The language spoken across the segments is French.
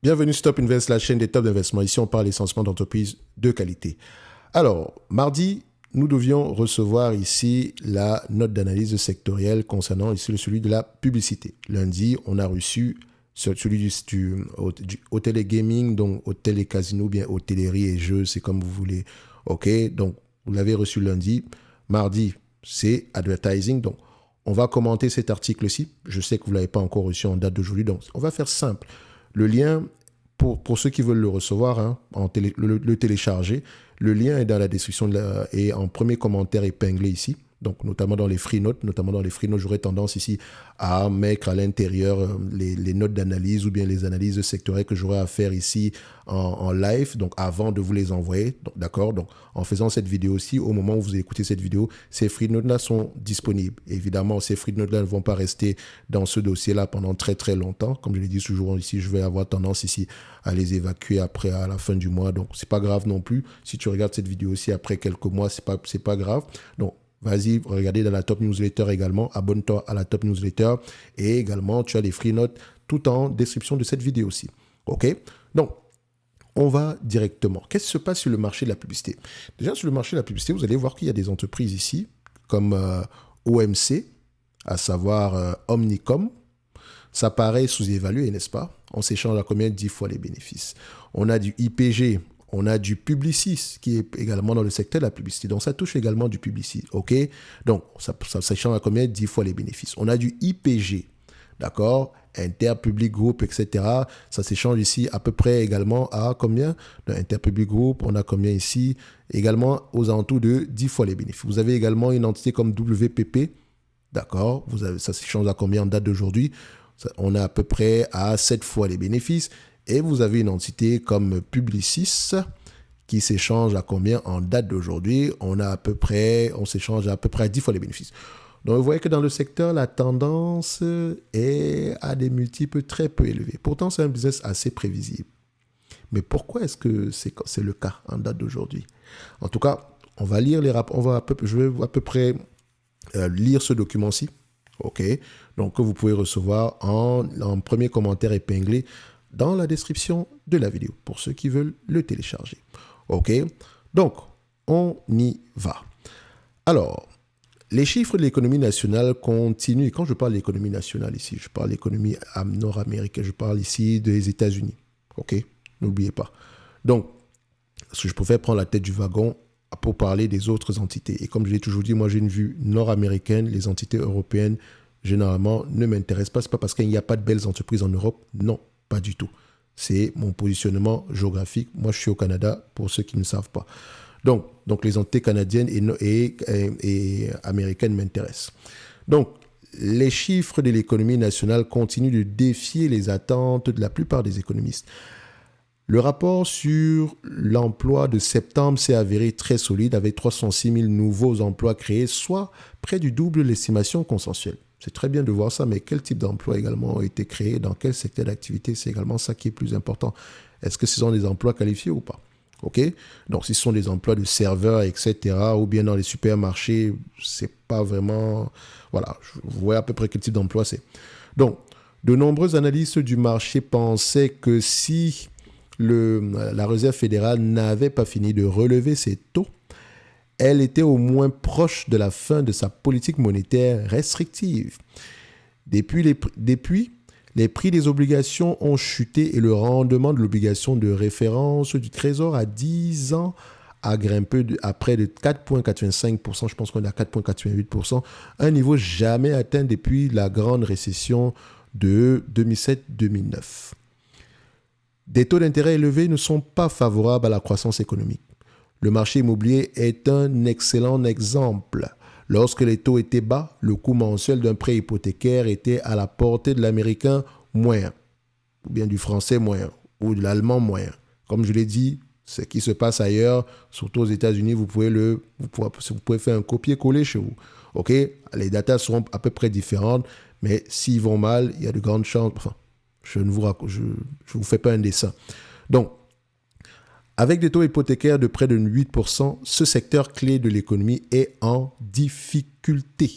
Bienvenue sur Top Invest, la chaîne des tops d'investissement. Ici, on parle essentiellement d'entreprises de qualité. Alors, mardi, nous devions recevoir ici la note d'analyse sectorielle concernant ici celui de la publicité. Lundi, on a reçu celui du hôtel et gaming, donc hôtel et casino, bien hôtellerie et jeux, c'est comme vous voulez. OK, donc vous l'avez reçu lundi. Mardi, c'est advertising. Donc, on va commenter cet article-ci. Je sais que vous ne l'avez pas encore reçu en date d'aujourd'hui, donc on va faire simple. Le lien, pour ceux qui veulent le recevoir, hein, le télécharger, le lien est dans la description et en premier commentaire épinglé ici. Donc, notamment dans les free notes, j'aurais tendance ici à mettre à l'intérieur les notes d'analyse ou bien les analyses sectorielles que j'aurai à faire ici en live, donc avant de vous les envoyer. D'accord? Donc, en faisant cette vidéo aussi, au moment où vous écoutez cette vidéo, ces free notes-là sont disponibles. Évidemment, ces free notes-là ne vont pas rester dans ce dossier-là pendant très très longtemps. Comme je l'ai dit toujours ici, je vais avoir tendance ici à les évacuer après à la fin du mois. Donc, c'est pas grave non plus. Si tu regardes cette vidéo aussi après quelques mois, c'est pas grave. Donc, vas-y, regardez dans la Top Newsletter également. Abonne-toi à la Top Newsletter. Et également, tu as les free notes tout en description de cette vidéo aussi. OK? Donc, on va directement. Qu'est-ce qui se passe sur le marché de la publicité? Déjà, sur le marché de la publicité, vous allez voir qu'il y a des entreprises ici, comme OMC, à savoir Omnicom. Ça paraît sous-évalué, n'est-ce pas? On s'échange à combien? 10 fois les bénéfices. On a du IPG, on a du Publicis qui est également dans le secteur de la publicité. Donc, ça touche également du Publicis. OK? Donc, ça s'échange à combien? 10 fois les bénéfices. On a du IPG. D'accord? Interpublic Group, etc. Ça s'échange ici à peu près également à combien? Dans Interpublic Group, on a combien ici? Également aux alentours de 10 fois les bénéfices. Vous avez également une entité comme WPP. D'accord? Ça s'échange à combien en date d'aujourd'hui? On a à peu près à 7 fois les bénéfices. Et vous avez une entité comme Publicis qui s'échange à combien en date d'aujourd'hui? On s'échange à peu près à 10 fois les bénéfices. Donc, vous voyez que dans le secteur, la tendance est à des multiples très peu élevés. Pourtant, c'est un business assez prévisible. Mais pourquoi est-ce que c'est le cas en date d'aujourd'hui? En tout cas, on va lire les rapports. Je vais à peu près lire ce document-ci. OK? Donc, que vous pouvez recevoir en premier commentaire épinglé dans la description de la vidéo pour ceux qui veulent le télécharger. OK? Donc, on y va. Alors, les chiffres de l'économie nationale continuent. Et quand je parle d'économie nationale ici, je parle d'économie nord-américaine. Je parle ici des États-Unis. OK? N'oubliez pas. Donc, parce que je préfère prendre la tête du wagon pour parler des autres entités. Et comme je l'ai toujours dit, moi j'ai une vue nord-américaine. Les entités européennes, généralement, ne m'intéressent pas. Ce n'est pas parce qu'il n'y a pas de belles entreprises en Europe. Non, pas du tout. C'est mon positionnement géographique. Moi, je suis au Canada, pour ceux qui ne savent pas. Donc les entités canadiennes et américaines m'intéressent. Donc, les chiffres de l'économie nationale continuent de défier les attentes de la plupart des économistes. Le rapport sur l'emploi de septembre s'est avéré très solide avec 306 000 nouveaux emplois créés, soit près du double de l'estimation consensuelle. C'est très bien de voir ça, mais quel type d'emplois également ont été créés, dans quel secteur d'activité? C'est également ça qui est plus important. Est-ce que ce sont des emplois qualifiés ou pas? OK? Donc, si ce sont des emplois de serveurs, etc., ou bien dans les supermarchés, c'est pas vraiment... Voilà, vous voyez à peu près quel type d'emploi c'est. Donc, de nombreux analystes du marché pensaient que si la Réserve fédérale n'avait pas fini de relever ses taux, elle était au moins proche de la fin de sa politique monétaire restrictive. Depuis, les prix des obligations ont chuté et le rendement de l'obligation de référence du Trésor à 10 ans a grimpé à près de 4,85%. Je pense qu'on est à 4,88%, un niveau jamais atteint depuis la grande récession de 2007-2009. Des taux d'intérêt élevés ne sont pas favorables à la croissance économique. Le marché immobilier est un excellent exemple. Lorsque les taux étaient bas, le coût mensuel d'un prêt hypothécaire était à la portée de l'américain moyen, ou bien du français moyen, ou de l'allemand moyen. Comme je l'ai dit, ce qui se passe ailleurs, surtout aux États-Unis, vous pouvez faire un copier-coller chez vous. OK? Les datas seront à peu près différentes, mais s'ils vont mal, il y a de grandes chances. Enfin, je ne vous fais pas un dessin. Donc, avec des taux hypothécaires de près de 8%, ce secteur clé de l'économie est en difficulté.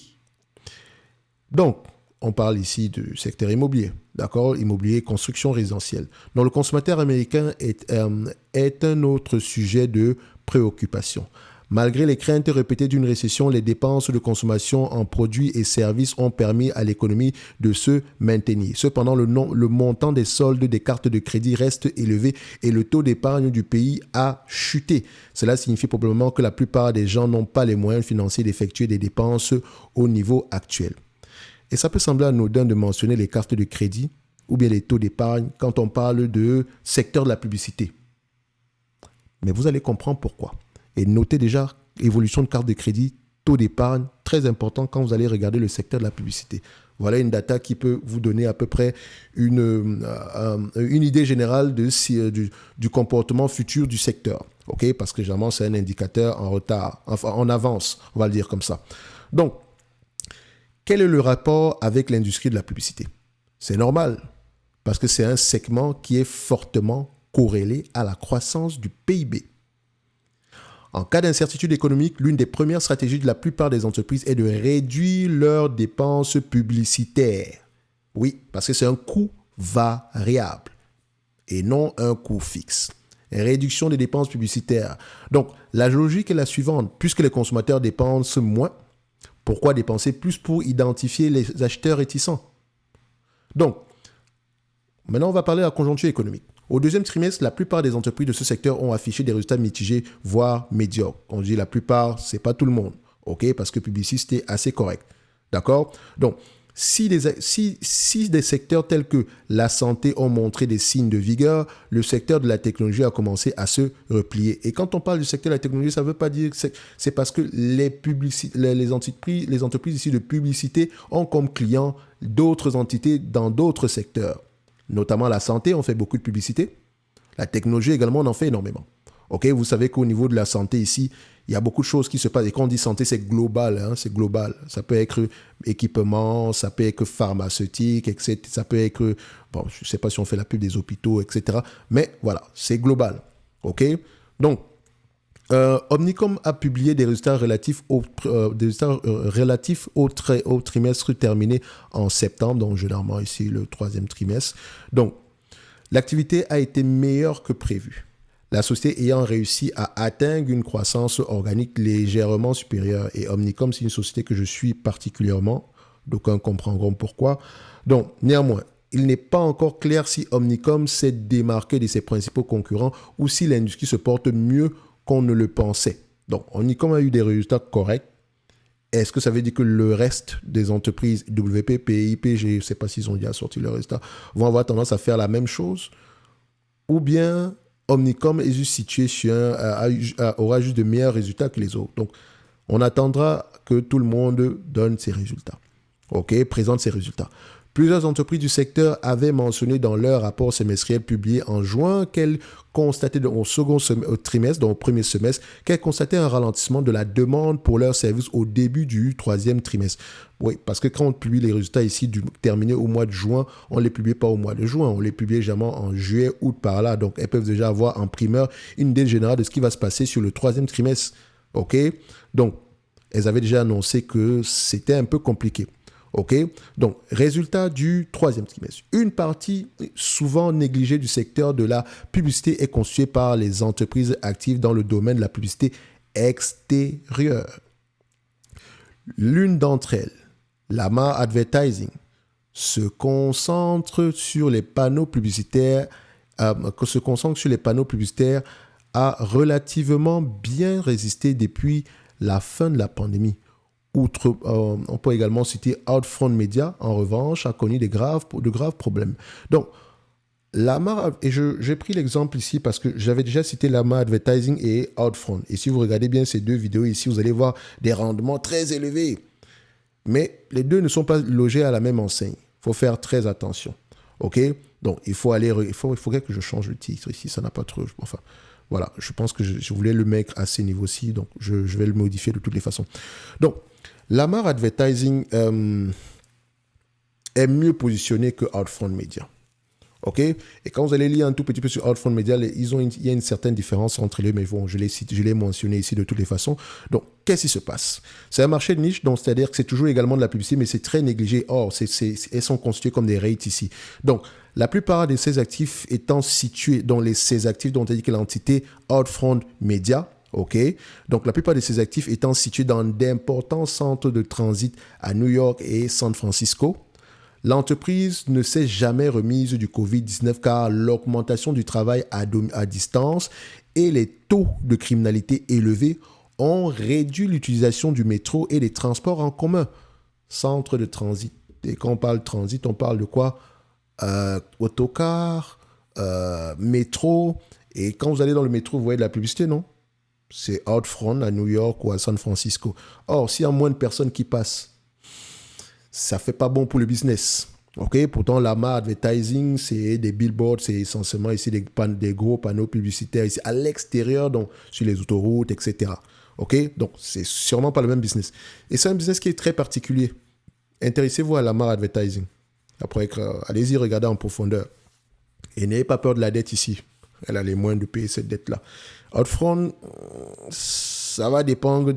Donc, on parle ici du secteur immobilier, d'accord? Immobilier, construction résidentielle. Donc, le consommateur américain est un autre sujet de préoccupation. Malgré les craintes répétées d'une récession, les dépenses de consommation en produits et services ont permis à l'économie de se maintenir. Cependant, le montant des soldes des cartes de crédit reste élevé et le taux d'épargne du pays a chuté. Cela signifie probablement que la plupart des gens n'ont pas les moyens financiers d'effectuer des dépenses au niveau actuel. Et ça peut sembler anodin de mentionner les cartes de crédit ou bien les taux d'épargne quand on parle de secteur de la publicité. Mais vous allez comprendre pourquoi. Et notez déjà évolution de carte de crédit, taux d'épargne, très important quand vous allez regarder le secteur de la publicité. Voilà une data qui peut vous donner à peu près une idée générale du comportement futur du secteur. Okay? Parce que généralement, c'est un indicateur en retard, enfin en avance, on va le dire comme ça. Donc, quel est le rapport avec l'industrie de la publicité? C'est normal, parce que c'est un segment qui est fortement corrélé à la croissance du PIB. En cas d'incertitude économique, l'une des premières stratégies de la plupart des entreprises est de réduire leurs dépenses publicitaires. Oui, parce que c'est un coût variable et non un coût fixe. Réduction des dépenses publicitaires. Donc, la logique est la suivante. Puisque les consommateurs dépensent moins, pourquoi dépenser plus pour identifier les acheteurs réticents? Donc, maintenant, on va parler de la conjoncture économique. Au deuxième trimestre, la plupart des entreprises de ce secteur ont affiché des résultats mitigés, voire médiocres. On dit la plupart, ce n'est pas tout le monde, ok? Parce que Publicis, c'était assez correct. D'accord? Donc, si des secteurs tels que la santé ont montré des signes de vigueur, le secteur de la technologie a commencé à se replier. Et quand on parle du secteur de la technologie, ça ne veut pas dire que c'est parce que les entreprises ici de publicité ont comme clients d'autres entités dans d'autres secteurs. Notamment la santé, on fait beaucoup de publicité. La technologie également, on en fait énormément. Ok, vous savez qu'au niveau de la santé ici, il y a beaucoup de choses qui se passent. Et quand on dit santé, c'est global. C'est global. Ça peut être équipement, ça peut être pharmaceutique, etc. Ça peut être, bon, je ne sais pas si on fait la pub des hôpitaux, etc. Mais voilà, c'est global. Ok, donc, Omnicom a publié des résultats relatifs au trimestre terminé en septembre, donc généralement ici le troisième trimestre. Donc, l'activité a été meilleure que prévu. La société ayant réussi à atteindre une croissance organique légèrement supérieure. Et Omnicom, c'est une société que je suis particulièrement, d'aucuns comprendront pourquoi. Donc, néanmoins, il n'est pas encore clair si Omnicom s'est démarqué de ses principaux concurrents ou si l'industrie se porte mieux qu'on ne le pensait. Donc, Omnicom a eu des résultats corrects. Est-ce que ça veut dire que le reste des entreprises WP, PIP, je ne sais pas s'ils ont déjà sorti leurs résultats, vont avoir tendance à faire la même chose? Ou bien Omnicom est juste situé aura juste de meilleurs résultats que les autres. Donc, on attendra que tout le monde donne ses résultats. OK, présente ses résultats. Plusieurs entreprises du secteur avaient mentionné dans leur rapport semestriel publié en juin qu'elles constataient au second trimestre, donc au premier semestre, qu'elles constataient un ralentissement de la demande pour leurs services au début du troisième trimestre. Oui, parce que quand on publie les résultats ici terminés au mois de juin, on ne les publie pas au mois de juin, on les publie généralement en juillet, août par là. Donc, elles peuvent déjà avoir en primeur une idée générale de ce qui va se passer sur le troisième trimestre. OK? Donc, elles avaient déjà annoncé que c'était un peu compliqué. OK? Donc, résultat du troisième trimestre. Une partie souvent négligée du secteur de la publicité est constituée par les entreprises actives dans le domaine de la publicité extérieure. L'une d'entre elles, Lamar Advertising, se concentre sur les panneaux publicitaires, a relativement bien résisté depuis la fin de la pandémie. On peut également citer Outfront Media, en revanche, a connu de graves problèmes. Donc, Lamar, et j'ai pris l'exemple ici parce que j'avais déjà cité Lamar Advertising et Outfront. Et si vous regardez bien ces deux vidéos ici, vous allez voir des rendements très élevés. Mais les deux ne sont pas logés à la même enseigne. Il faut faire très attention. OK? Donc, il faudrait que je change le titre ici. Ça n'a pas trop... Enfin, voilà. Je pense que je voulais le mettre à ces niveaux-ci. Donc, je vais le modifier de toutes les façons. Donc, Lamar Advertising est mieux positionné que Outfront Media. OK? Et quand vous allez lire un tout petit peu sur Outfront Media, il y a une certaine différence entre les, mais bon, je l'ai mentionné ici de toutes les façons. Donc, qu'est-ce qui se passe? C'est un marché de niche, donc c'est-à-dire que c'est toujours également de la publicité, mais c'est très négligé. Or, elles sont constituées comme des rates ici. Donc, la plupart de ces actifs étant situés dans ces actifs dont on dit que l'entité Outfront Media, OK? Donc, la plupart de ces actifs étant situés dans d'importants centres de transit à New York et San Francisco. L'entreprise ne s'est jamais remise du Covid-19 car l'augmentation du travail à distance et les taux de criminalité élevés ont réduit l'utilisation du métro et des transports en commun. Centre de transit. Et quand on parle de transit, on parle de quoi? Autocar, métro. Et quand vous allez dans le métro, vous voyez de la publicité, non? C'est Outfront à New York ou à San Francisco. Or, s'il y a moins de personnes qui passent, ça fait pas bon pour le business. OK? Pourtant, Lamar Advertising, c'est des billboards, c'est essentiellement ici des gros panneaux publicitaires ici à l'extérieur, donc sur les autoroutes, etc. OK? Donc, c'est sûrement pas le même business. Et c'est un business qui est très particulier. Intéressez-vous à Lamar Advertising. Après, allez-y regarder en profondeur. Et n'ayez pas peur de la dette ici. Elle a les moyens de payer cette dette-là. Outfront, ça va dépendre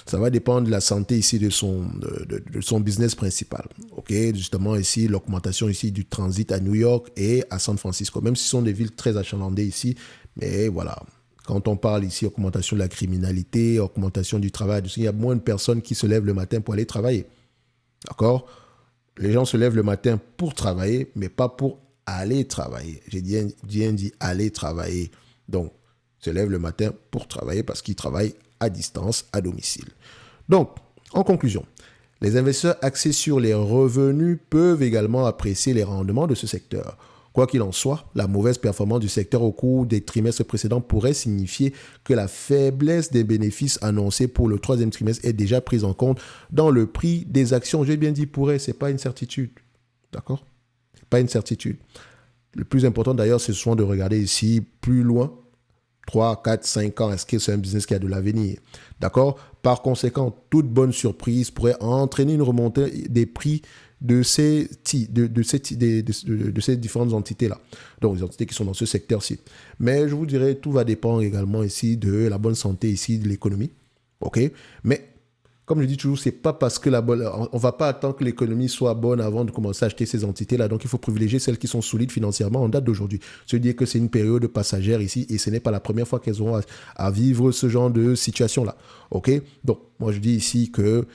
ça va dépendre de la santé ici de son business principal. OK? Justement, ici, l'augmentation ici du transit à New York et à San Francisco, même si ce sont des villes très achalandées ici. Mais voilà, quand on parle ici augmentation de la criminalité, augmentation du travail, il y a moins de personnes qui se lèvent le matin pour aller travailler. D'accord? Les gens se lèvent le matin pour travailler, mais pas pour aller travailler. J'ai bien dit aller travailler. Donc, se lèvent le matin pour travailler parce qu'ils travaillent à distance, à domicile. Donc, en conclusion, les investisseurs axés sur les revenus peuvent également apprécier les rendements de ce secteur. Quoi qu'il en soit, la mauvaise performance du secteur au cours des trimestres précédents pourrait signifier que la faiblesse des bénéfices annoncés pour le troisième trimestre est déjà prise en compte dans le prix des actions. J'ai bien dit pourrait, ce n'est pas une certitude. D'accord? Ce n'est pas une certitude. Le plus important d'ailleurs, c'est souvent de regarder ici plus loin. 3, 4, 5 ans, est-ce que c'est un business qui a de l'avenir? D'accord? Par conséquent, toute bonne surprise pourrait entraîner une remontée des prix de ces différentes entités-là. Donc, les entités qui sont dans ce secteur-ci. Mais je vous dirais, tout va dépendre également ici de la bonne santé ici de l'économie. OK? Mais comme je dis toujours, c'est pas parce que on va pas attendre que l'économie soit bonne avant de commencer à acheter ces entités-là. Donc, il faut privilégier celles qui sont solides financièrement en date d'aujourd'hui. Se dire que c'est une période passagère ici et ce n'est pas la première fois qu'elles auront à vivre ce genre de situation-là. OK? Donc, moi, je dis ici que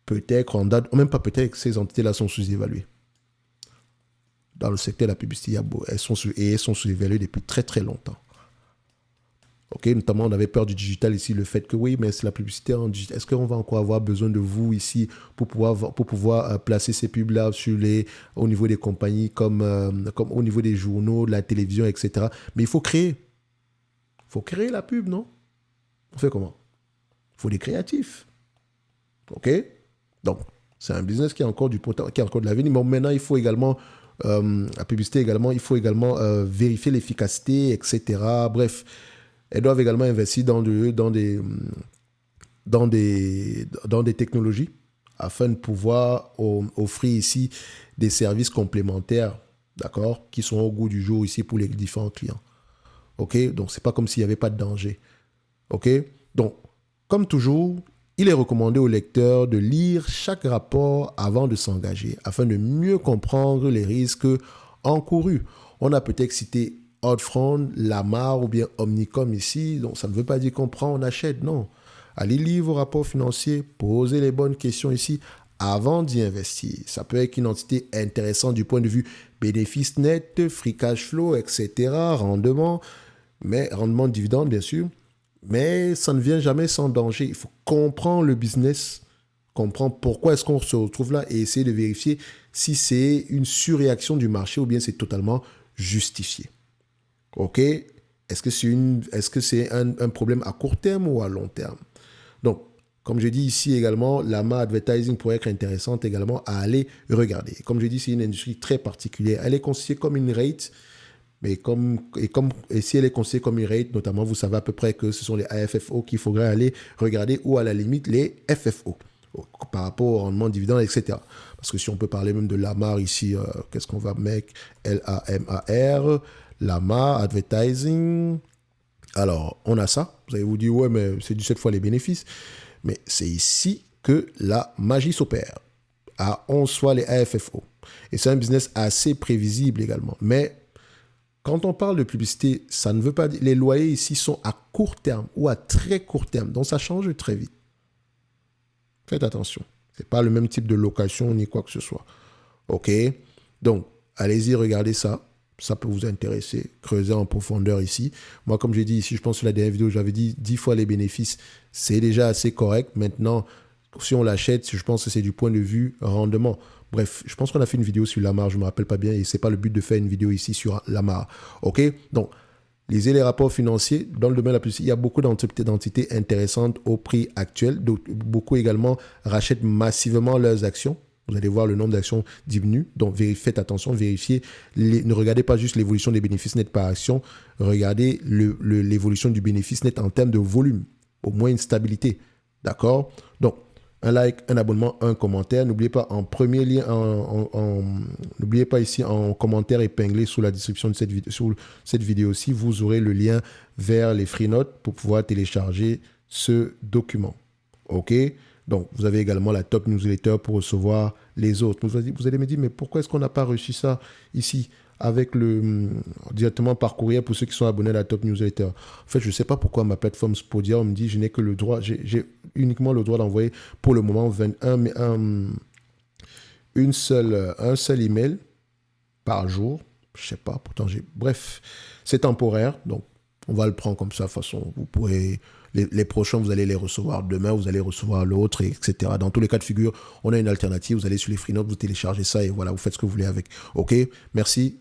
peut-être en date, même pas peut-être, ces entités-là sont sous-évaluées. Dans le secteur de la publicité, elles sont sous-évaluées depuis très, très longtemps. OK, notamment, on avait peur du digital ici, le fait que oui, mais c'est la publicité en digital. Est-ce qu'on va encore avoir besoin de vous ici pour pouvoir placer ces pubs-là au niveau des compagnies, comme au niveau des journaux, de la télévision, etc. Mais il faut créer. Il faut créer la pub, non? On fait comment? Il faut des créatifs. OK? Donc, c'est un business qui a encore qui a encore de l'avenir. Mais maintenant, il faut également, la publicité également, il faut également vérifier l'efficacité, etc. Bref. Elles doivent également investir dans des technologies afin de pouvoir offrir ici des services complémentaires, d'accord, qui sont au goût du jour ici pour les différents clients. OK? Donc, ce n'est pas comme s'il n'y avait pas de danger. OK? Donc, comme toujours, il est recommandé aux lecteurs de lire chaque rapport avant de s'engager afin de mieux comprendre les risques encourus. On a peut-être cité Outfront, Lamar ou bien Omnicom ici. Donc, ça ne veut pas dire qu'on prend, on achète. Non. Allez lire vos rapports financiers, posez les bonnes questions ici avant d'y investir. Ça peut être une entité intéressante du point de vue bénéfice net, free cash flow, etc., rendement de dividende, bien sûr. Mais ça ne vient jamais sans danger. Il faut comprendre le business, comprendre pourquoi est-ce qu'on se retrouve là et essayer de vérifier si c'est une surréaction du marché ou bien c'est totalement justifié. OK? Est-ce que c'est un problème à court terme ou à long terme? Donc, comme je dis ici également, Lamar Advertising pourrait être intéressante également à aller regarder. Comme je dis, c'est une industrie très particulière. Elle est considérée comme une rate, mais si elle est considérée comme une rate, notamment, vous savez à peu près que ce sont les AFFO qu'il faudrait aller regarder ou à la limite les FFO. par rapport au rendement dividende, etc. Parce que si on peut parler même de Lamar ici, qu'est-ce qu'on va mettre? Lamar, Lamar, Advertising. Alors, on a ça. Vous allez vous dire, ouais, mais c'est 17 fois les bénéfices. Mais c'est ici que la magie s'opère. À 11 fois les AFFO. Et c'est un business assez prévisible également. Mais quand on parle de publicité, ça ne veut pas dire... Les loyers ici sont à court terme ou à très court terme. Donc, ça change très vite. Faites attention. Ce n'est pas le même type de location ni quoi que ce soit. OK? Donc, allez-y, regardez ça. Ça peut vous intéresser. Creusez en profondeur ici. Moi, comme j'ai dit ici, je pense que la dernière vidéo, j'avais dit 10 fois les bénéfices. C'est déjà assez correct. Maintenant, si on l'achète, je pense que c'est du point de vue rendement. Bref, je pense qu'on a fait une vidéo sur Lamar, je ne me rappelle pas bien, et ce n'est pas le but de faire une vidéo ici sur Lamar. OK? Donc, lisez les rapports financiers. Dans le domaine de la publicité, il y a beaucoup d'entités intéressantes au prix actuel. Donc, beaucoup également rachètent massivement leurs actions. Vous allez voir le nombre d'actions diminue. Donc, faites attention, vérifiez. Ne regardez pas juste l'évolution des bénéfices nets par action. Regardez l'évolution du bénéfice net en termes de volume. Au moins une stabilité. D'accord? Donc, un like, un abonnement, un commentaire. N'oubliez pas en premier lien, n'oubliez pas ici en commentaire épinglé sous la description de cette vidéo-ci, vous aurez le lien vers les free notes pour pouvoir télécharger ce document. OK? Donc, vous avez également la top newsletter pour recevoir les autres. Vous allez me dire, mais pourquoi est-ce qu'on n'a pas reçu ça ici avec directement par courrier pour ceux qui sont abonnés à la top newsletter? En fait, je ne sais pas pourquoi ma plateforme Spodia, on me dit, je n'ai que le droit, j'ai uniquement le droit d'envoyer pour le moment un seul email par jour. Je ne sais pas, pourtant bref, c'est temporaire, donc on va le prendre comme ça. De toute façon, vous pourrez... Les prochains, vous allez les recevoir demain, vous allez recevoir l'autre, etc. Dans tous les cas de figure, on a une alternative. Vous allez sur les free notes, vous téléchargez ça et voilà, vous faites ce que vous voulez avec. OK? Merci.